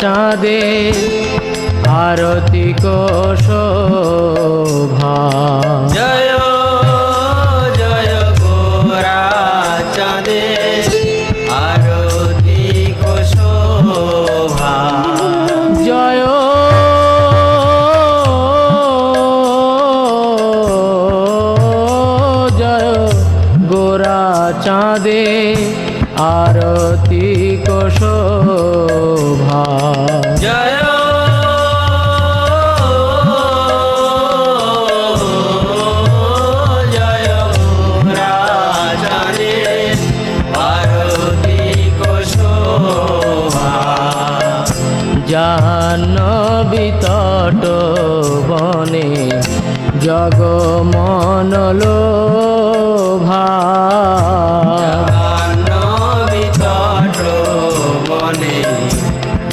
চাঁদে আরতি শোভা। জয় জয় গোরা চাঁদে আরতি শোভা। জয় জয় গোরা চাঁদে আরতি শোভা। জয় জয় গোরা চাঁদে আরতি শোভা। জাহ্নবী তট বনে জগমন লোভা। জাহ্নবী তট বনে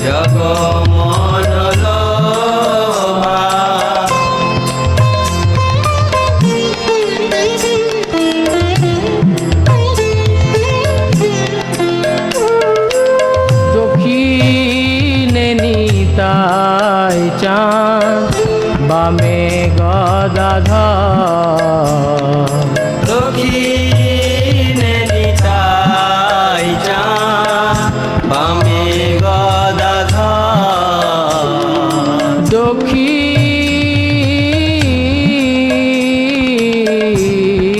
জগমন লোভা। দক্ষিণে নিতাই চাঁদ বামে গদাধর। দক্ষিণে নিতাই চাঁদ বামে গদাধর।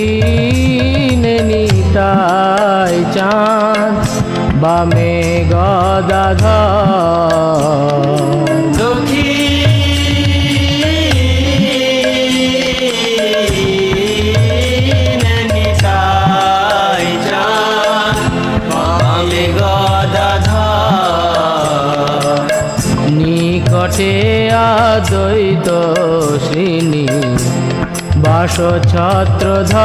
দক্ষিণে নিতাই চাঁদ বামে গদাধর। দক্ষিণে নিতাই চাঁদ বামে গদাধর। নিকটে আদ্বৈত শ্রীনি বাস ছত্রধর।